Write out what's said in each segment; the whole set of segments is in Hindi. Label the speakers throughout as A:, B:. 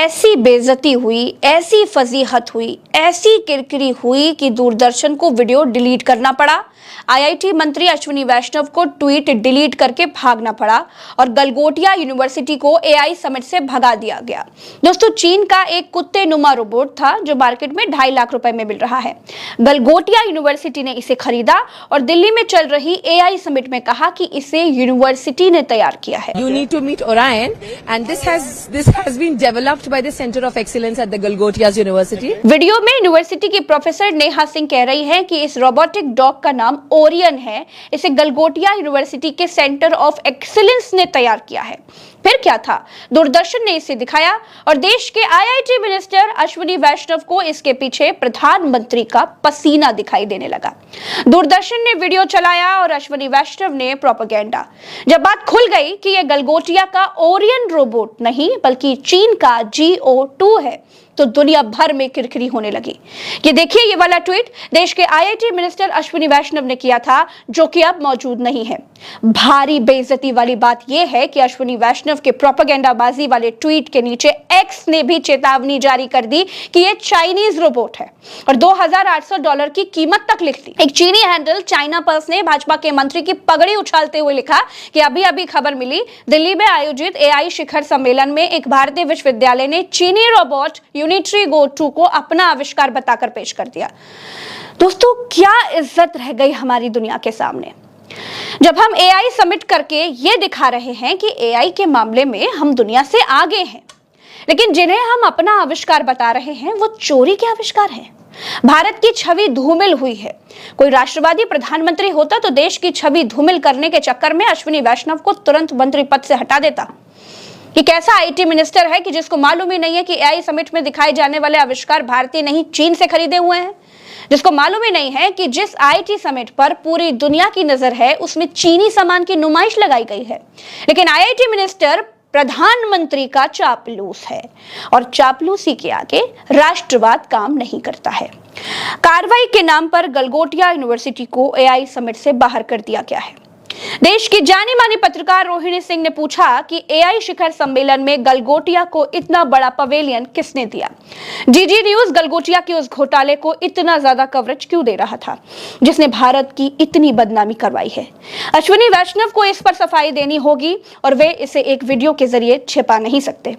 A: ऐसी बेइज्जती हुई, ऐसी फजीहत हुई, ऐसी किरकिरी हुई कि दूरदर्शन को वीडियो डिलीट करना पड़ा। आईआईटी मंत्री अश्विनी वैष्णव को ट्वीट डिलीट करके भागना पड़ा और गलगोटिया यूनिवर्सिटी को एआई समिट से भगा दिया गया। दोस्तों, चीन का एक कुत्ते नुमा रोबोट था जो मार्केट में 2.5 लाख रुपए में मिल रहा है। गलगोटिया यूनिवर्सिटी ने इसे खरीदा और दिल्ली में चल रही एआई समिट में कहा कि इसे यूनिवर्सिटी ने तैयार किया है।
B: You need to meet Orion, and this has been developed by the Center of Excellence at the Galgotias University.
A: Video में यूनिवर्सिटी की प्रोफेसर नेहा सिंह कह रही हैं कि इस रोबोटिक डॉग का नाम ओरियन है। इसे गलगोटिया यूनिवर्सिटी के सेंटर ऑफ एक्सीलेंस ने तैयार किया है। फिर क्या था, दूरदर्शन ने इसे दिखाया और देश के आईआईटी मिनिस्टर अश्विनी वैष्णव को इसके पीछे प्रधानमंत्री का पसीना दिखाई देने लगा। दूरदर्शन ने वीडियो चलाया और अश्विनी वैष्णव ने प्रोपेगेंडा। जब बात खुल गई कि यह गलगोटिया का ओरियन रोबोट नहीं बल्कि चीन का GO2 है, तो दुनिया भर में किरकिरी होने लगी। ये देखिए, ये वाला ट्वीट देश के आईआईटी मिनिस्टर अश्विनी वैष्णव ने किया था, जो कि अब मौजूद नहीं है। भारी बेइज्जती वाली बात यह है कि अश्विनी वैष्णव के प्रोपेगेंडाबाजी वाले ट्वीट के नीचे एक्स ने भी चेतावनी जारी कर दी कि यह चाइनीज रोबोट है और $2,800 की कीमत तक लिख दी। एक चीनी हैंडल चाइना पर्स ने भाजपा के मंत्री की पगड़ी उछालते हुए लिखा कि अभी अभी खबर मिली, दिल्ली में आयोजित एआई शिखर सम्मेलन में एक भारतीय विश्वविद्यालय ने चीनी रोबोट यूनिट्री GO2 को अपना आविष्कार बताकर पेश कर दिया। दोस्तों, क्या इज्जत रह गई हमारी दुनिया के सामने जब हम एआई समिट करके ये दिखा रहे हैं कि एआई के मामले में हम दुनिया से आगे हैं, लेकिन जिन्हें हम अपना आविष्कार बता रहे हैं वो चोरी के आविष्कार हैं। भारत की छवि धूमिल हुई है। कोई राष्ट्रवादी प्रधानमंत्री होता तो देश की छवि धूमिल करने के चक्कर में अश्विनी वैष्णव को तुरंत मंत्री पद से हटा देता। ये कैसा आईटी मिनिस्टर है कि जिसको मालूम ही नहीं है कि एआई समिट में दिखाए जाने वाले आविष्कार भारतीय नहीं चीन से खरीदे हुए हैं, जिसको मालूम ही नहीं है कि जिस आईटी समिट पर पूरी दुनिया की नजर है उसमें चीनी सामान की नुमाइश लगाई गई है। लेकिन आईआईटी मिनिस्टर प्रधानमंत्री का चापलूस है और चापलूसी के आगे राष्ट्रवाद काम नहीं करता है। कार्रवाई के नाम पर गलगोटिया यूनिवर्सिटी को एआई समिट से बाहर कर दिया गया है। देश की जानी मानी पत्रकार रोहिणी सिंह ने पूछा कि एआई शिखर सम्मेलन में गलगोटिया को इतना बड़ा पवेलियन किसने दिया। जीजी न्यूज गलगोटिया के उस घोटाले को इतना ज्यादा कवरेज क्यों दे रहा था जिसने भारत की इतनी बदनामी करवाई है। अश्विनी वैष्णव को इस पर सफाई देनी होगी और वे इसे एक वीडियो के जरिए छिपा नहीं सकते।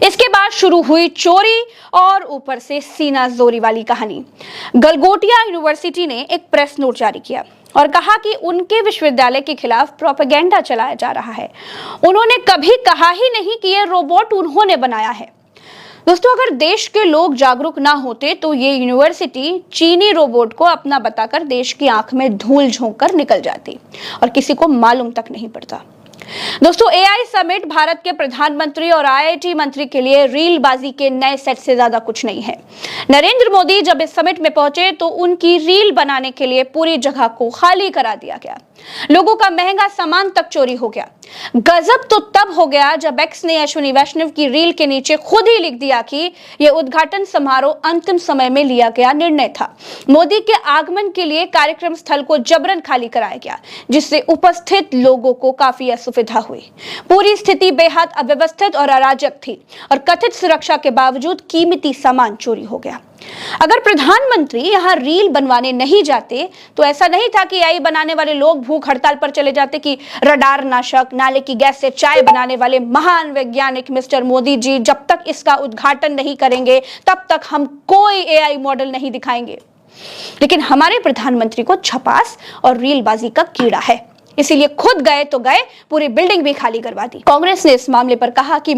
A: इसके बाद शुरू हुई चोरी और ऊपर से सीना जोरी वाली कहानी। गलगोटिया यूनिवर्सिटी ने एक प्रेस नोट जारी किया और कहा कि उनके विश्वविद्यालय के खिलाफ प्रोपेगेंडा चलाया जा रहा है। उन्होंने कभी कहा ही नहीं कि यह रोबोट उन्होंने बनाया है। दोस्तों, अगर देश के लोग जागरूक ना होते तो ये यूनिवर्सिटी चीनी रोबोट को अपना बताकर देश की आंख में धूल झोंक कर निकल जाती और किसी को मालूम तक नहीं पड़ता। दोस्तों, एआई समिट भारत के प्रधानमंत्री और आईआईटी मंत्री के लिए रीलबाजी के नए सेट से ज्यादा कुछ नहीं है। नरेंद्र मोदी जब इस समिट में पहुंचे तो उनकी रील बनाने के लिए पूरी जगह को खाली करा दिया गया। लोगों का महंगा सामान तक चोरी हो गया। गजब तो तब हो गया जब एक्स ने अश्विनी वैष्णव की रील के नीचे खुद ही लिख दिया कि यह उद्घाटन समारोह अंतिम समय में लिया गया निर्णय था। मोदी के आगमन के लिए कार्यक्रम स्थल को जबरन खाली कराया गया, जिससे उपस्थित लोगों को काफी असुविधा हुई। पूरी स्थिति बेहद अव्यवस्थित और अराजक थी और कथित सुरक्षा के बावजूद कीमती सामान चोरी हो गया। अगर प्रधानमंत्री यहाँ रील बनवाने नहीं जाते तो ऐसा नहीं था कि एआई बनाने वाले लोग भूख हड़ताल पर चले जाते कि रडार नाशक, नाले की गैस से चाय बनाने वाले महान वैज्ञानिक मिस्टर मोदी जी जब तक इसका उद्घाटन नहीं करेंगे तब तक हम कोई एआई मॉडल नहीं दिखाएंगे। लेकिन हमारे प्रधानमंत्री को छपास और रीलबाजी का कीड़ा है, इसीलिए खुद गए तो गए, पूरी बिल्डिंग भी खाली करवा दी। कांग्रेस ने इस मामले पर कहा कि